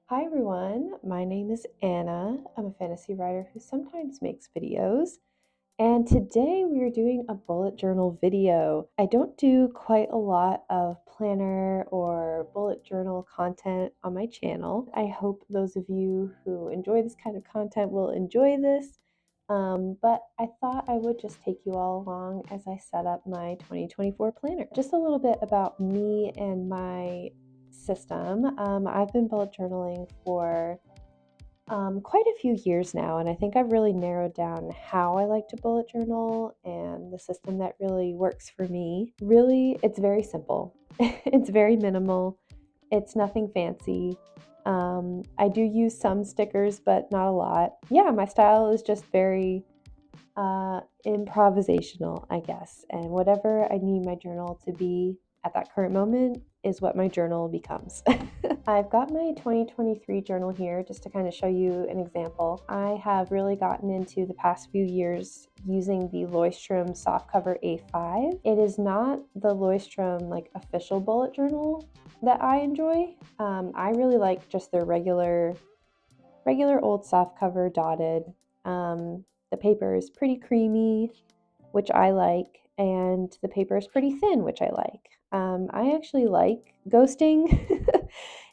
Hi everyone, my name is Anna. I'm a fantasy writer who sometimes makes videos, and today we are doing a bullet journal video. I don't do quite a lot of planner or bullet journal content on my channel. I hope those of you who enjoy this kind of content will enjoy this, but I thought I would just take you all along as I set up my 2024 planner. Just a little bit about me and my system. I've been bullet journaling for quite a few years now, and I think I've really narrowed down how I like to bullet journal and the system that really works for me. Really, it's very simple, it's very minimal, it's nothing fancy. I do use some stickers, but not a lot. Yeah, my style is just very improvisational, I guess, and whatever I need my journal to be at that current moment is what my journal becomes. I've got my 2023 journal here just to kind of show you an example. I have really gotten into the past few years using the Leuchtturm softcover A5. It is not the Leuchtturm like official bullet journal that I enjoy. I really like just their regular old softcover dotted. The paper is pretty creamy, which I like, and the paper is pretty thin, which I like. I actually like ghosting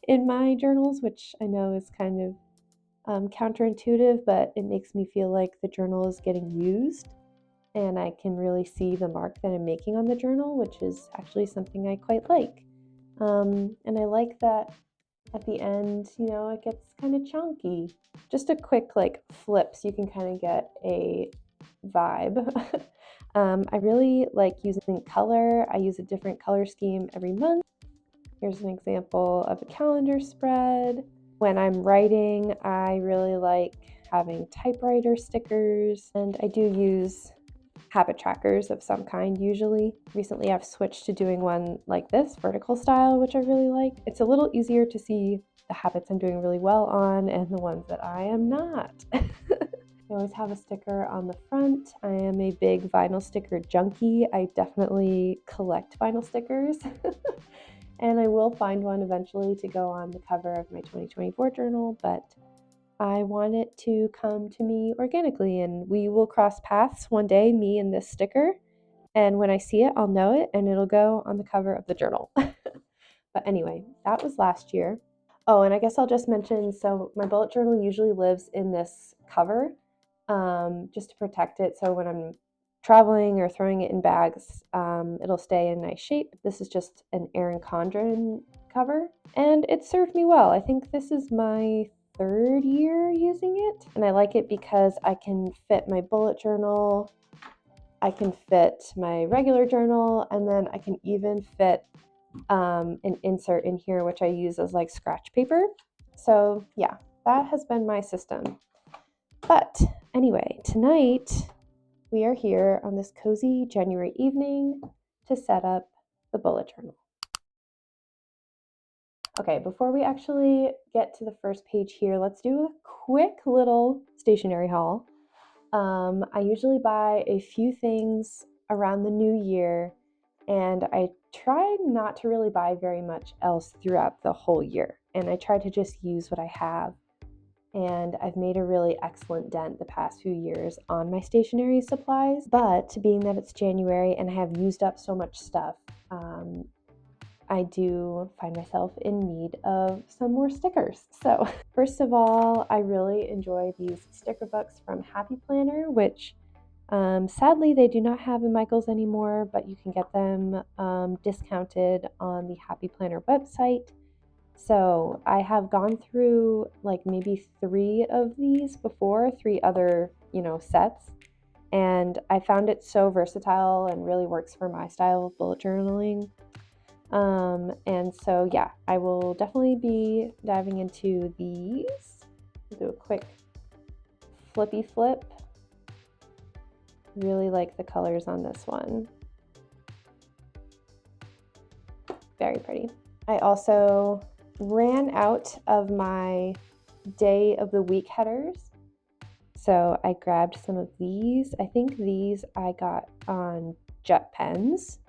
in my journals, which I know is kind of counterintuitive, but it makes me feel like the journal is getting used and I can really see the mark that I'm making on the journal, which is actually something I quite like. And I like that at the end, it gets kind of chunky. Just a quick like flip so you can kind of get a vibe. I really like using color. I use a different color scheme every month. Here's an example of a calendar spread. When I'm writing, I really like having typewriter stickers, and I do use habit trackers of some kind usually. Recently I've switched to doing one like this, vertical style, which I really like. It's a little easier to see the habits I'm doing really well on and the ones that I am not. I always have a sticker on the front. I am a big vinyl sticker junkie. I definitely collect vinyl stickers. And I will find one eventually to go on the cover of my 2024 journal, but I want it to come to me organically, and we will cross paths one day, me and this sticker. And when I see it, I'll know it and it'll go on the cover of the journal. But anyway, that was last year. Oh, and I guess I'll just mention, so my bullet journal usually lives in this cover, just to protect it. So when I'm traveling or throwing it in bags, it'll stay in nice shape. This is just an Erin Condren cover, and it served me well. I think this is my third year using it, and I like it because I can fit my bullet journal, I can fit my regular journal, and then I can even fit an insert in here, which I use as like scratch paper. So yeah, that has been my system. But anyway, tonight we are here on this cozy January evening to set up the bullet journal. Okay, before we actually get to the first page here, let's do a quick little stationery haul. I usually buy a few things around the new year, and I try not to really buy very much else throughout the whole year. And I try to just use what I have. And I've made a really excellent dent the past few years on my stationery supplies. But being that it's January and I have used up so much stuff, I do find myself in need of some more stickers. So first of all, I really enjoy these sticker books from Happy Planner, which sadly they do not have in Michael's anymore, but you can get them discounted on the Happy Planner website. So I have gone through like maybe 3 of these before, 3 other, sets. And I found it so versatile and really works for my style of bullet journaling. And so, yeah, I will definitely be diving into these. I'll do a quick flippy flip. Really like the colors on this one. Very pretty. I also ran out of my day of the week headers. So I grabbed some of these. I think these I got on Jet Pens,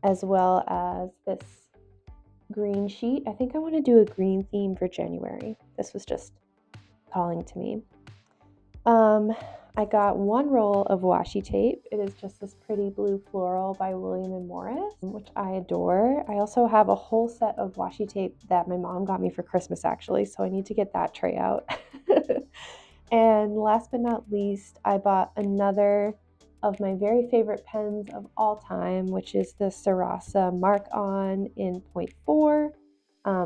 as well as this green sheet. I think I want to do a green theme for January. This was just calling to me. I got one roll of washi tape. It is just this pretty blue floral by William & Morris, which I adore. I also have a whole set of washi tape that my mom got me for Christmas, actually, so I need to get that tray out. And last but not least, I bought another of my very favorite pens of all time, which is the Sarasa Mark On in 0.4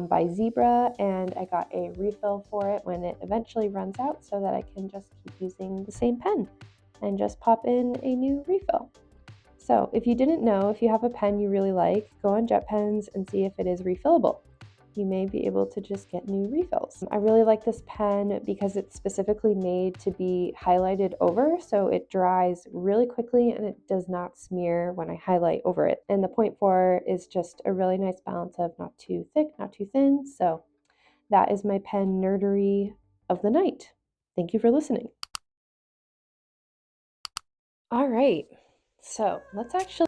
by Zebra, and I got a refill for it when it eventually runs out so that I can just keep using the same pen and just pop in a new refill. So if you didn't know, if you have a pen you really like, go on JetPens and see if it is refillable. You may be able to just get new refills. I really like this pen because it's specifically made to be highlighted over, so it dries really quickly and it does not smear when I highlight over it. And the 0.4 is just a really nice balance of not too thick, not too thin. So that is my pen nerdery of the night. Thank you for listening. All right, so let's actually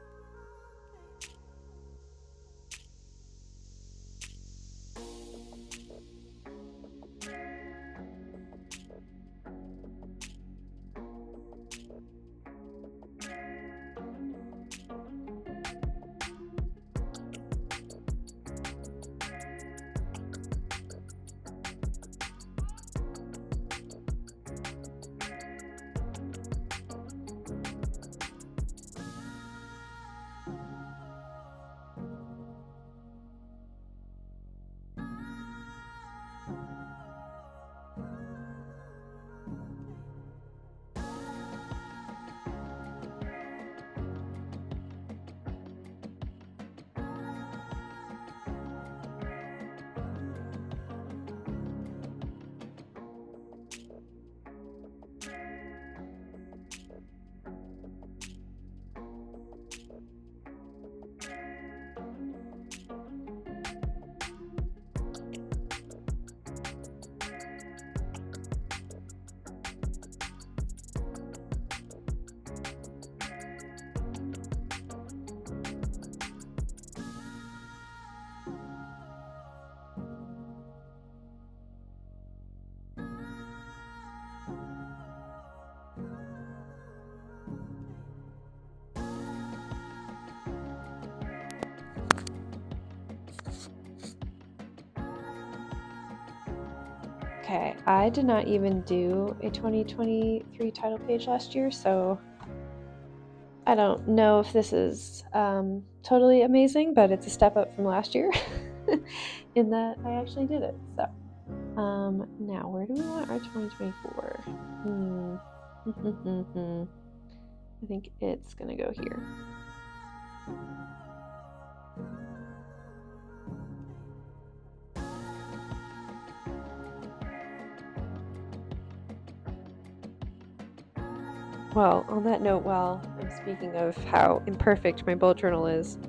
Okay, I did not even do a 2023 title page last year, so I don't know if this is totally amazing, but it's a step up from last year in that I actually did it. So now where do we want our 2024? I think it's gonna go here. Well, on that note, while I'm speaking of how imperfect my bullet journal is,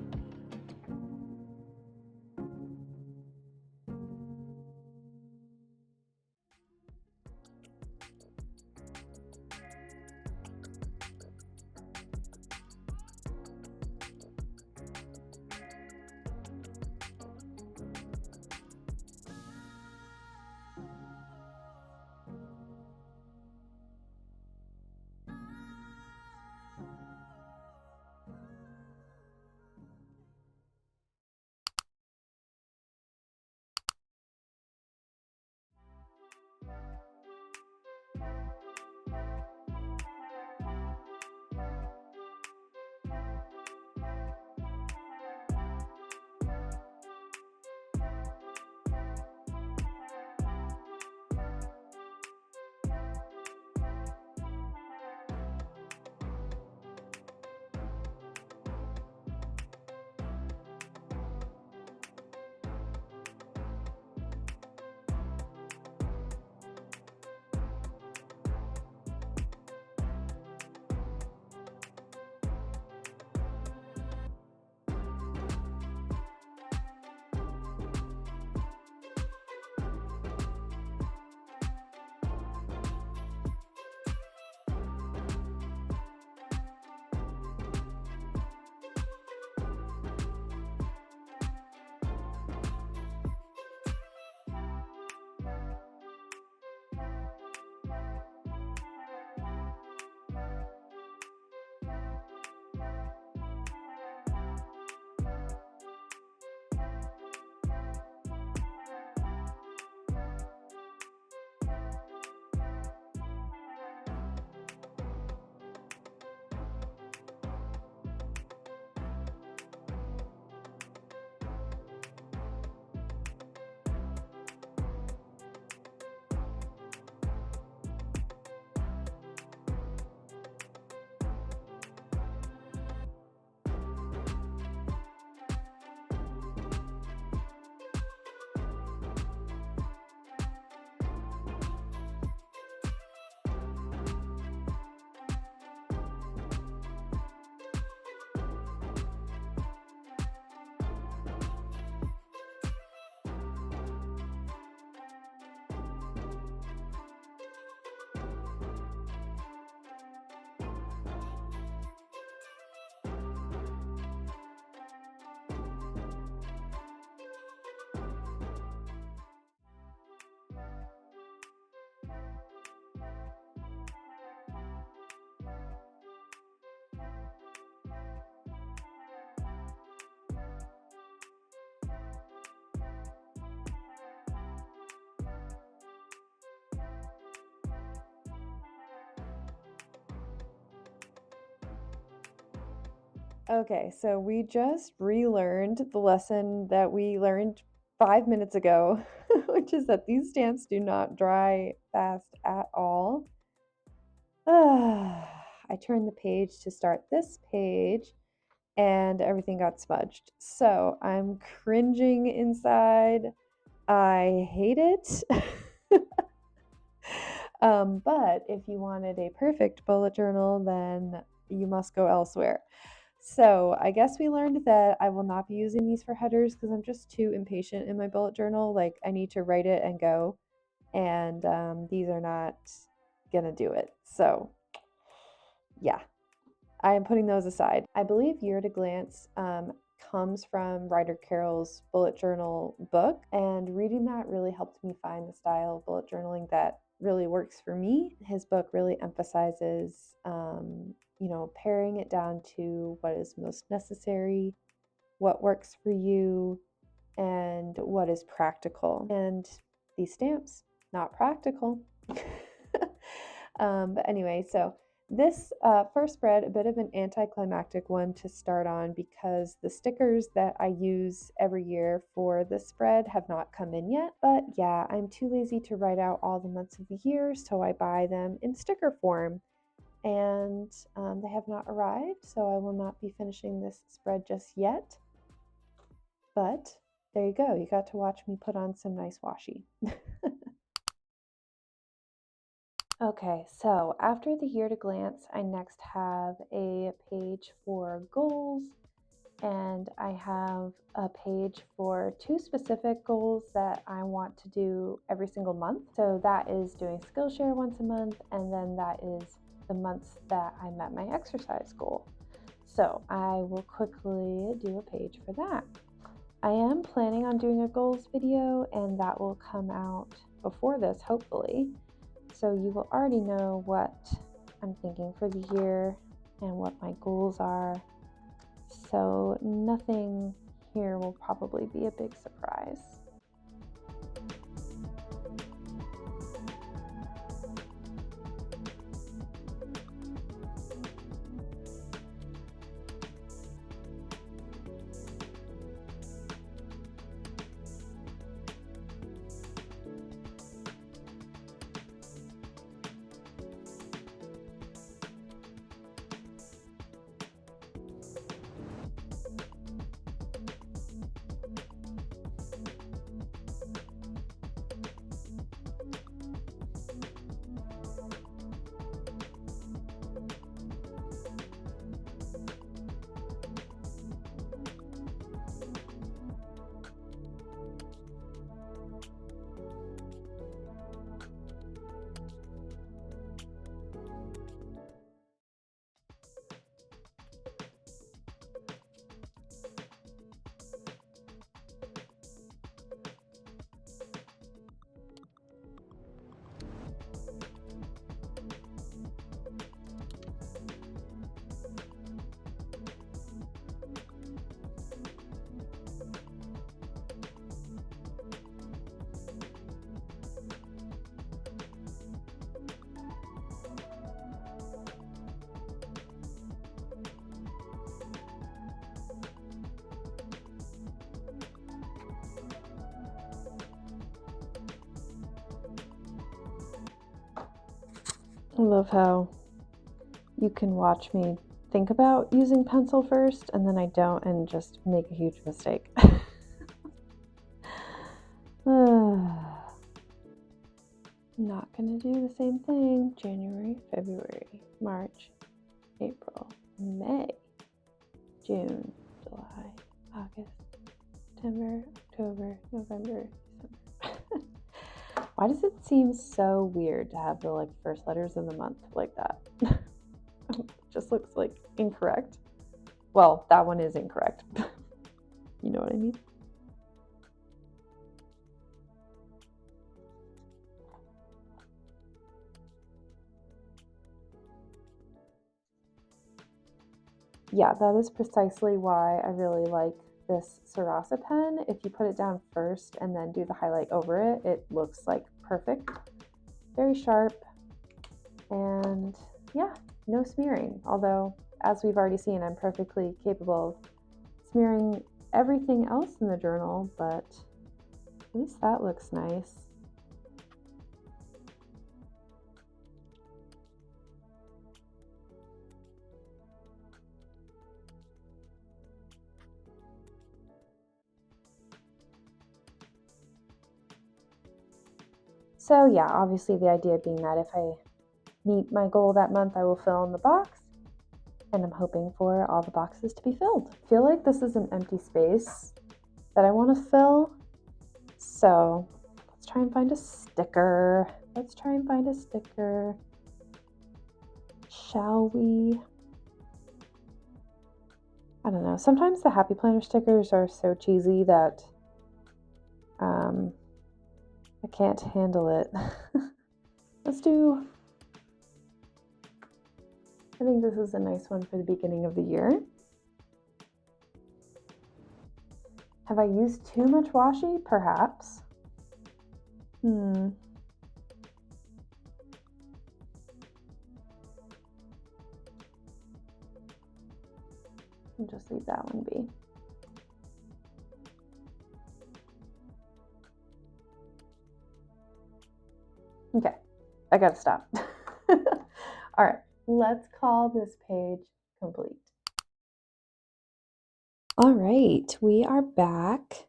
Okay, so we just relearned the lesson that we learned 5 minutes ago, which is that these stamps do not dry fast at all. I turned the page to start this page and everything got smudged. So I'm cringing inside. I hate it. But if you wanted a perfect bullet journal, then you must go elsewhere. So I guess we learned that I will not be using these for headers because I'm just too impatient in my bullet journal. Like I need to write it and go, and these are not gonna do it. So yeah, I am putting those aside. I believe Year at a Glance comes from Ryder Carroll's bullet journal book, and reading that really helped me find the style of bullet journaling that really works for me. His book really emphasizes, paring it down to what is most necessary, what works for you, and what is practical. And these stamps, not practical. But anyway, so this first spread, a bit of an anticlimactic one to start on because the stickers that I use every year for this spread have not come in yet. But yeah, I'm too lazy to write out all the months of the year, so I buy them in sticker form. And they have not arrived, so I will not be finishing this spread just yet. But there you go. You got to watch me put on some nice washi. Okay, so after the Year at a Glance, I next have a page for goals, and I have a page for 2 specific goals that I want to do every single month. So that is doing Skillshare once a month, and then that is the months that I met my exercise goal. So I will quickly do a page for that. I am planning on doing a goals video, and that will come out before this, hopefully. So you will already know what I'm thinking for the year and what my goals are. So nothing here will probably be a big surprise. I love how you can watch me think about using pencil first and then I don't and just make a huge mistake. Not gonna do the same thing. January, February, March, April, May, June, July, August, September, October, November, December. Why does it seem so weird to have the first letters of the month like that? It just looks incorrect. Well, that one is incorrect. You know what I mean? Yeah, that is precisely why I really like this Sarasa pen. If you put it down first and then do the highlight over it, it looks perfect. Very sharp, and yeah, no smearing. Although as we've already seen, I'm perfectly capable of smearing everything else in the journal, but at least that looks nice. So yeah, obviously the idea being that if I meet my goal that month, I will fill in the box, and I'm hoping for all the boxes to be filled. I feel like this is an empty space that I want to fill, so let's try and find a sticker. Shall we? I don't know. Sometimes the Happy Planner stickers are so cheesy that I can't handle it. I think this is a nice one for the beginning of the year. Have I used too much washi? Perhaps. I'll just leave that one be. Okay, I gotta stop. All right, let's call this page complete. All right, we are back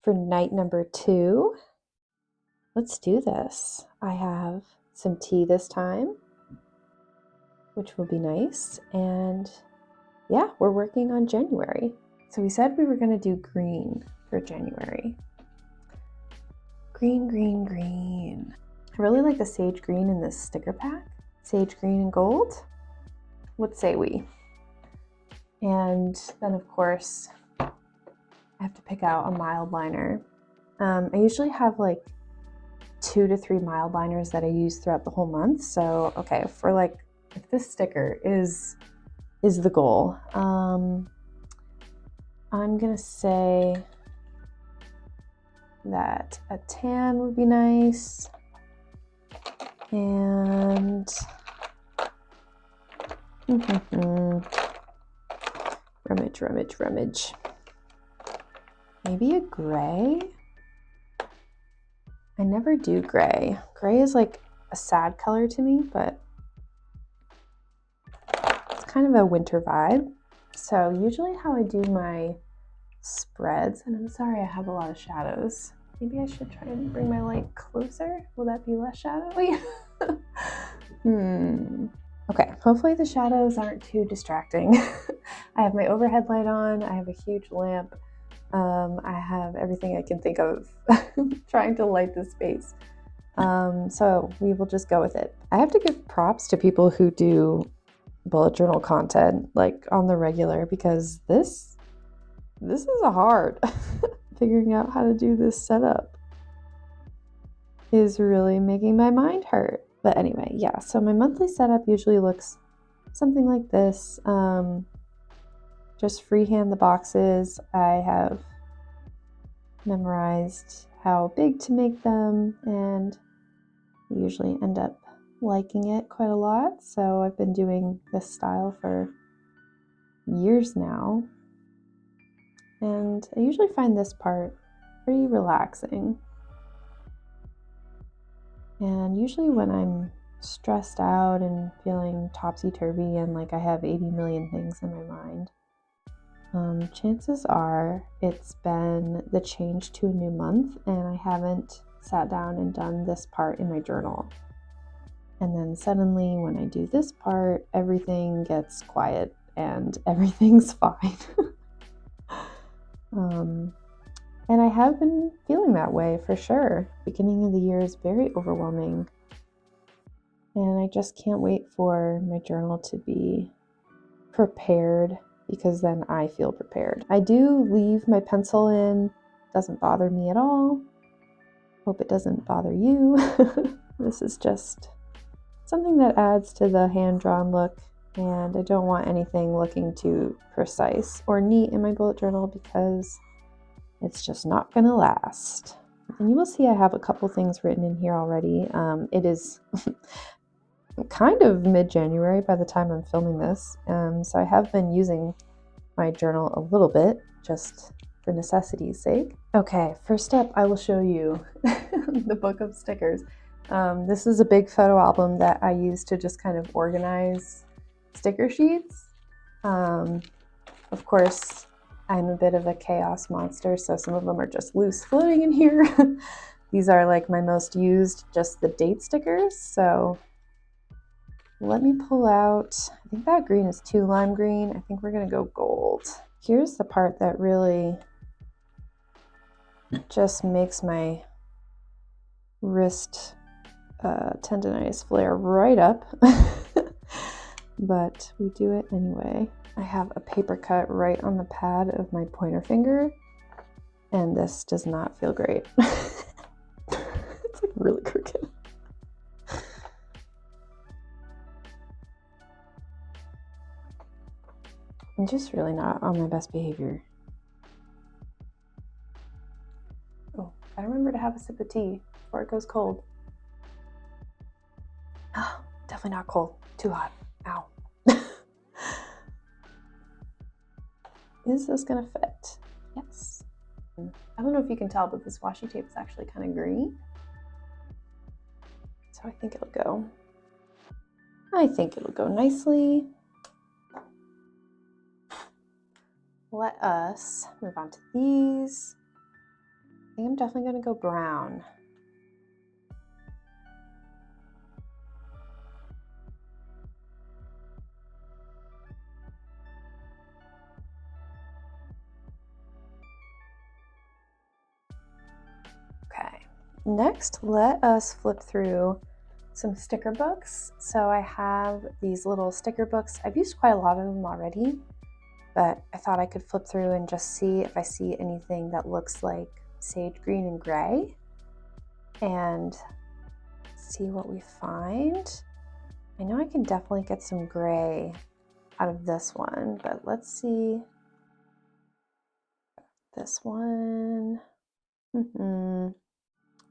for night number 2. Let's do this. I have some tea this time, which will be nice. And yeah, we're working on January. So we said we were gonna do green for January. Green, green, green. I really like the sage green in this sticker pack. Sage green and gold. What say we? And then of course, I have to pick out a mild liner. I usually have like 2 to 3 mild liners that I use throughout the whole month. So, okay, if this sticker is the goal, I'm gonna say that a tan would be nice. And rummage. Maybe a gray? I never do gray. Gray is like a sad color to me, but it's kind of a winter vibe. So usually how I do my spreads, and I'm sorry I have a lot of shadows. Maybe I should try and bring my light closer. Will that be less shadowy? Okay, hopefully the shadows aren't too distracting. I have my overhead light on. I have a huge lamp. I have everything I can think of trying to light this space. So we will just go with it. I have to give props to people who do bullet journal content like on the regular, because this is a hard. Figuring out how to do this setup is really making my mind hurt. But anyway, yeah, so my monthly setup usually looks something like this. Just freehand the boxes. I have memorized how big to make them, and I usually end up liking it quite a lot. So I've been doing this style for years now. And I usually find this part pretty relaxing. And usually when I'm stressed out and feeling topsy-turvy and like I have 80 million things in my mind, chances are it's been the change to a new month and I haven't sat down and done this part in my journal. And then suddenly when I do this part, everything gets quiet and everything's fine. And I have been feeling that way for sure. Beginning of the year is very overwhelming. And I just can't wait for my journal to be prepared, because then I feel prepared. I do leave my pencil in. Doesn't bother me at all. Hope it doesn't bother you. This is just something that adds to the hand-drawn look. And I don't want anything looking too precise or neat in my bullet journal, because it's just not gonna last. And you will see I have a couple things written in here already. It is kind of mid-January by the time I'm filming this, so I have been using my journal a little bit just for necessity's sake. Okay, first up I will show you the book of stickers. This is a big photo album that I use to just kind of organize sticker sheets. Of course, I'm a bit of a chaos monster, so some of them are just loose floating in here. These are like my most used, just the date stickers. So let me pull out, I think that green is too lime green. I think we're gonna go gold. Here's the part that really just makes my wrist tendonitis flare right up. But we do it anyway. I have a paper cut right on the pad of my pointer finger, and this does not feel great. It's like really crooked. I'm just really not on my best behavior. Oh, I remember to have a sip of tea before it goes cold. Oh, definitely not cold. Too hot. Ow. Is this gonna fit? Yes. I don't know if you can tell, but this washi tape is actually kind of green. So I think it'll go. I think it'll go nicely. Let us move on to these. I think I'm definitely gonna go brown. Okay, next let us flip through some sticker books. So I have these little sticker books. I've used quite a lot of them already, but I thought I could flip through and just see if I see anything that looks like sage green and gray and see what we find. I know I can definitely get some gray out of this one, but let's see. This one.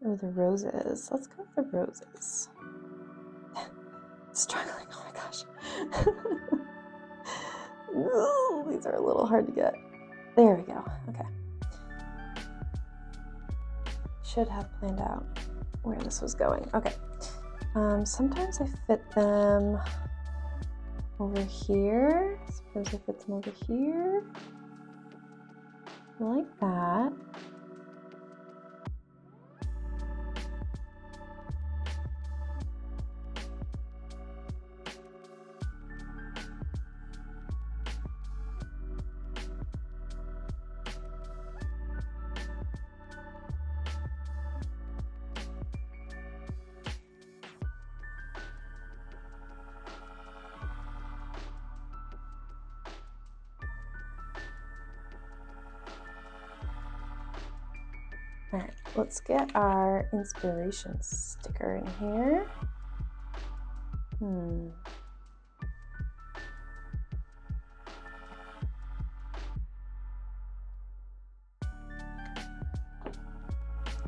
Oh, the roses. Let's go with the roses. Struggling, oh my gosh. Ooh, these are a little hard to get. There we go, okay. Should have planned out where this was going. Okay, sometimes I fit them over here. Sometimes I fit them over here. Like that. All right, let's get our inspiration sticker in here.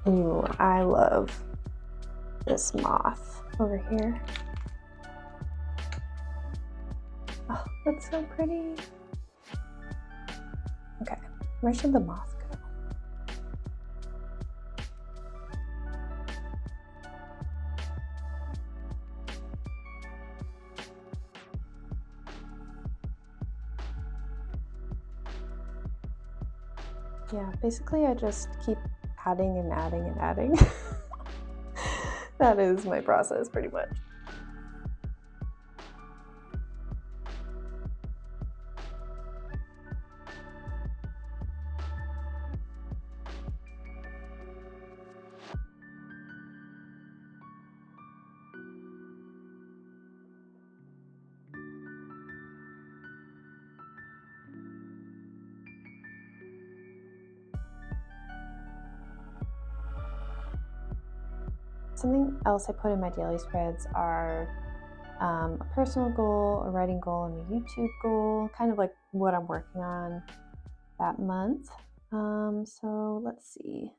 Ooh, I love this moth over here. Oh, that's so pretty. Okay, where should the moth go? Yeah, basically I just keep adding and adding and adding. That is my process pretty much. Something else I put in my daily spreads are a personal goal, a writing goal, and a YouTube goal, kind of like what I'm working on that month. So let's see.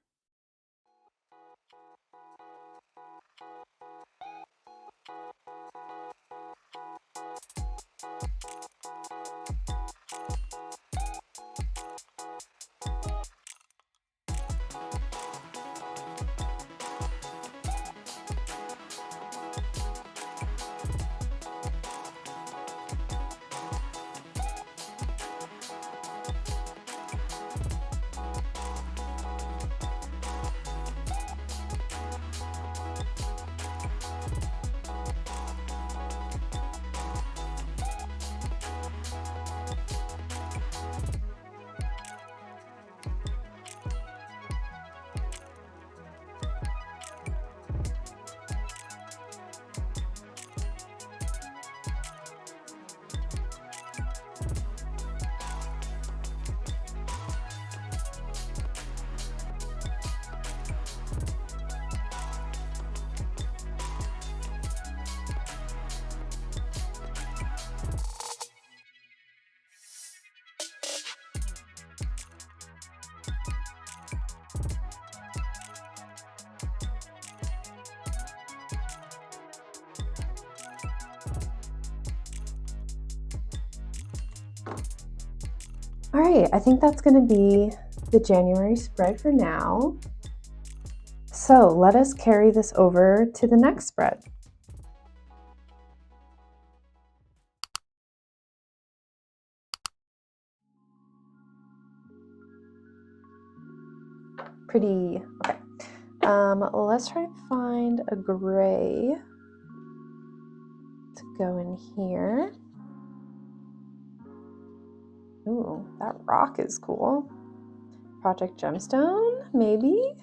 All right, I think that's gonna be the January spread for now. So let us carry this over to the next spread. Pretty, okay. Let's try and find a gray to go in here. Ooh, that rock is cool. Project Gemstone, maybe?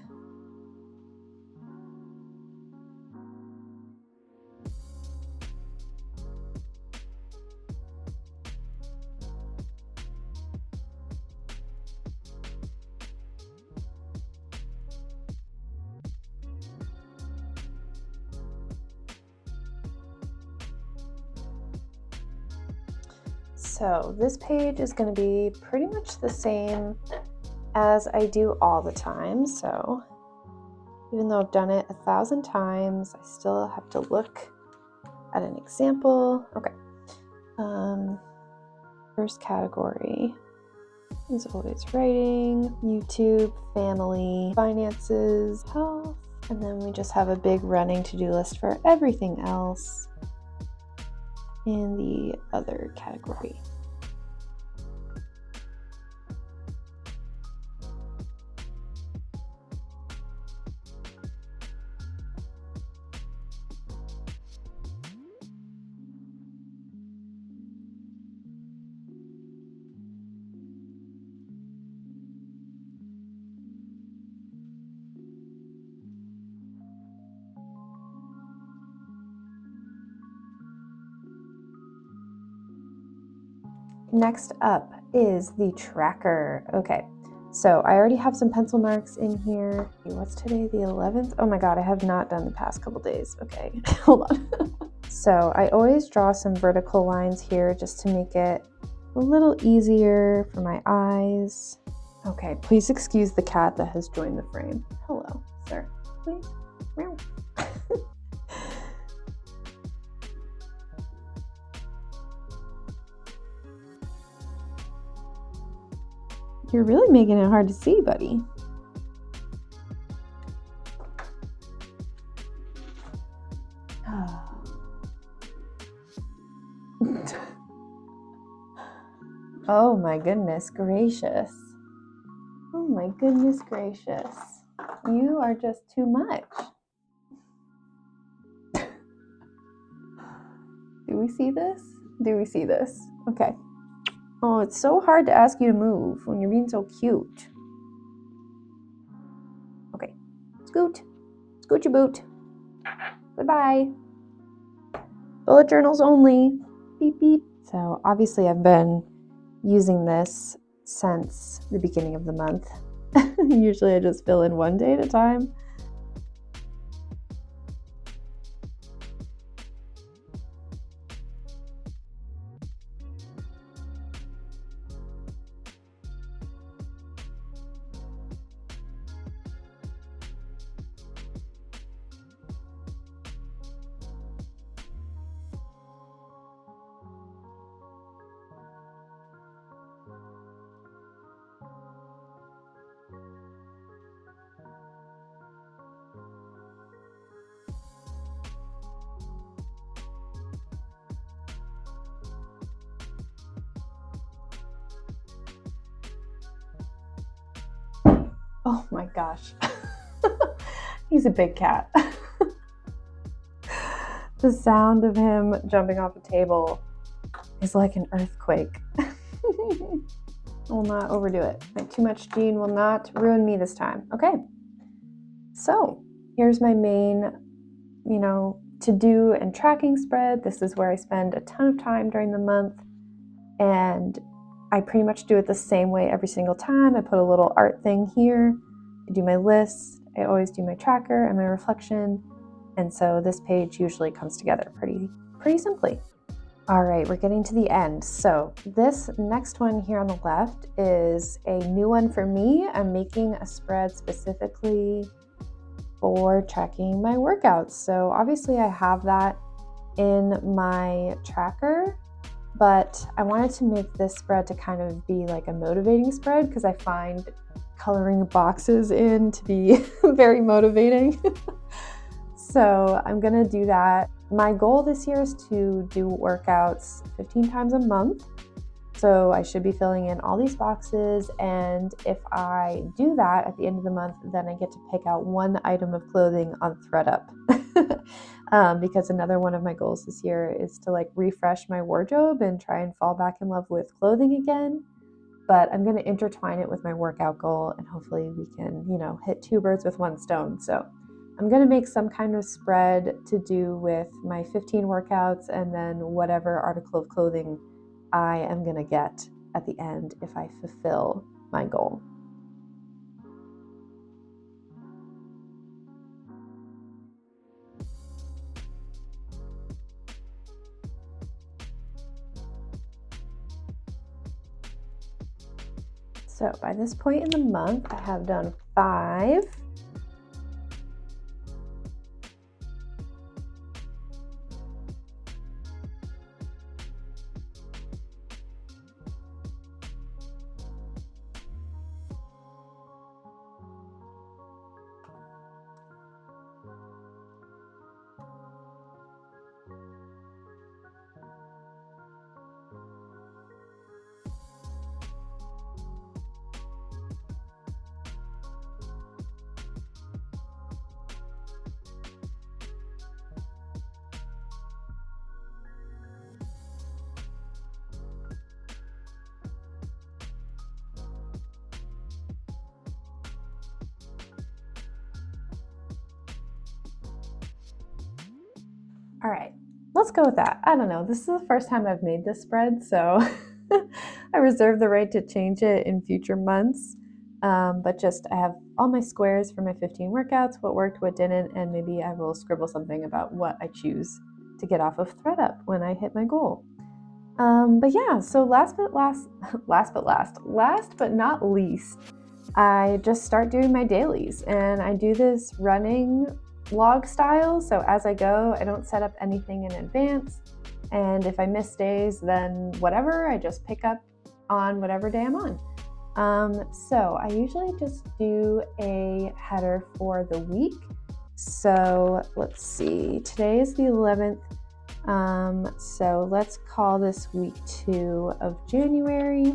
So this page is going to be pretty much the same as I do all the time. So even though I've done it 1,000 times, I still have to look at an example. Okay. First category is always writing, YouTube, family, finances, health, and then we just have a big running to-do list for everything else in the other category. Next up is the tracker. Okay, so I already have some pencil marks in here. What's today, the 11th? Oh my God, I have not done the past couple days. Okay, hold on. So I always draw some vertical lines here just to make it a little easier for my eyes. Okay, please excuse the cat that has joined the frame. Hello, sir, please. Meow. You're really making it hard to see, buddy. Oh my goodness gracious. Oh my goodness gracious. You are just too much. Do we see this? Do we see this? Okay. Oh, it's so hard to ask you to move when you're being so cute. Okay. Scoot. Scoot your boot. Goodbye. Bullet journals only. Beep, beep. So obviously I've been using this since the beginning of the month. Usually I just fill in one day at a time. Oh my gosh. He's a big cat. The sound of him jumping off a table is like an earthquake. I will not overdo it. Too much Gene will not ruin me this time. Okay. So here's my main, to-do and tracking spread. This is where I spend a ton of time during the month. And I pretty much do it the same way every single time. I put a little art thing here. I do my list. I always do my tracker and my reflection. And so this page usually comes together pretty simply. All right, we're getting to the end. So this next one here on the left is a new one for me. I'm making a spread specifically for tracking my workouts. So obviously I have that in my tracker, but I wanted to make this spread to kind of be like a motivating spread because I find coloring boxes in to be very motivating. So I'm gonna do that. My goal this year is to do workouts 15 times a month. So I should be filling in all these boxes, and if I do that at the end of the month, then I get to pick out one item of clothing on ThredUp. Because another one of my goals this year is to like refresh my wardrobe and try and fall back in love with clothing again. But I'm going to intertwine it with my workout goal, and hopefully we can, hit two birds with one stone. So I'm going to make some kind of spread to do with my 15 workouts and then whatever article of clothing I am going to get at the end if I fulfill my goal. So by this point in the month, I have done 5. All right, let's go with that. I don't know. This is the first time I've made this spread, so I reserve the right to change it in future months. But just I have all my squares for my 15 workouts, what worked, what didn't, and maybe I will scribble something about what I choose to get off of ThredUp when I hit my goal. But yeah, so last but not least, I just start doing my dailies, and I do this running log style. So as I go, I don't set up anything in advance. And if I miss days, then whatever, I just pick up on whatever day I'm on. So I usually just do a header for the week. So let's see, today is the 11th. So let's call this week 2 of January.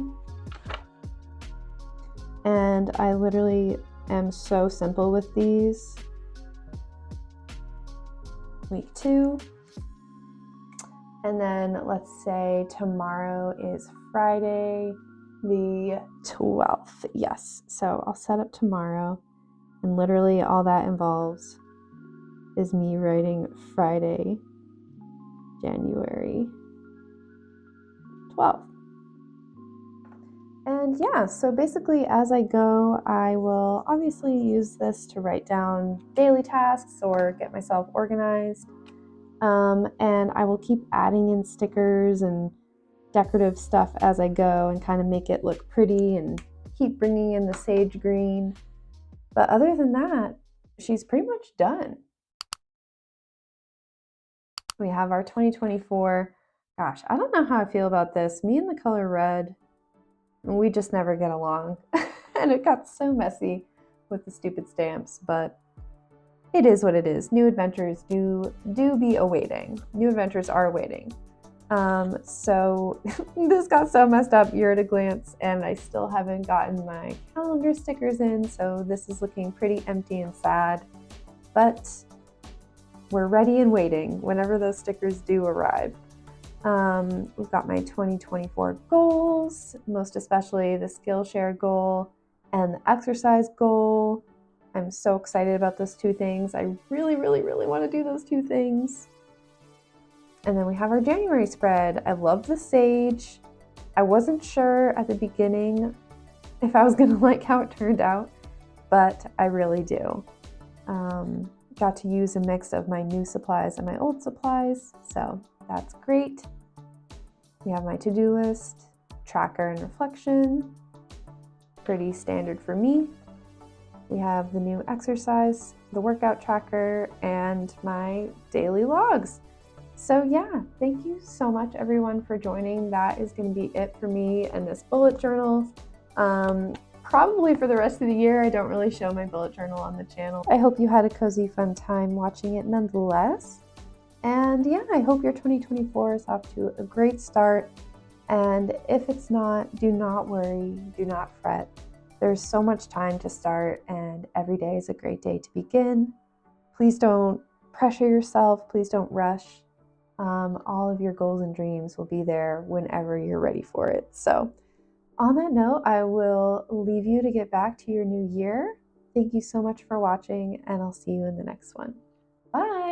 And I literally am so simple with these. Week 2. And then let's say tomorrow is Friday, the 12th. Yes. So I'll set up tomorrow, and literally all that involves is me writing Friday, January 12th. And yeah, so basically as I go, I will obviously use this to write down daily tasks or get myself organized. And I will keep adding in stickers and decorative stuff as I go and kind of make it look pretty and keep bringing in the sage green. But other than that, she's pretty much done. We have our 2024. Gosh, I don't know how I feel about this. Me and the color red, we just never get along. And it got so messy with the stupid stamps, but it is what it is. New adventures do be awaiting. New adventures are awaiting. So this got so messed up, you're at a glance, and I still haven't gotten my calendar stickers in, so this is looking pretty empty and sad. But we're ready and waiting whenever those stickers do arrive. We've got my 2024 goals, most especially the Skillshare goal and the exercise goal. I'm so excited about those 2 things. I really, really, really want to do those 2 things. And then we have our January spread. I love the sage. I wasn't sure at the beginning if I was going to like how it turned out, but I really do. Got to use a mix of my new supplies and my old supplies, so that's great. We have my to-do list, tracker and reflection, pretty standard for me. We have the new exercise, the workout tracker, and my daily logs. So yeah, thank you so much everyone for joining. That is going to be it for me and this bullet journal. Probably for the rest of the year. I don't really show my bullet journal on the channel. I hope you had a cozy, fun time watching it nonetheless. And yeah, I hope your 2024 is off to a great start. And if it's not, do not worry, do not fret. There's so much time to start, and every day is a great day to begin. Please don't pressure yourself. Please don't rush. All of your goals and dreams will be there whenever you're ready for it. So, on that note, I will leave you to get back to your new year. Thank you so much for watching, and I'll see you in the next one. Bye.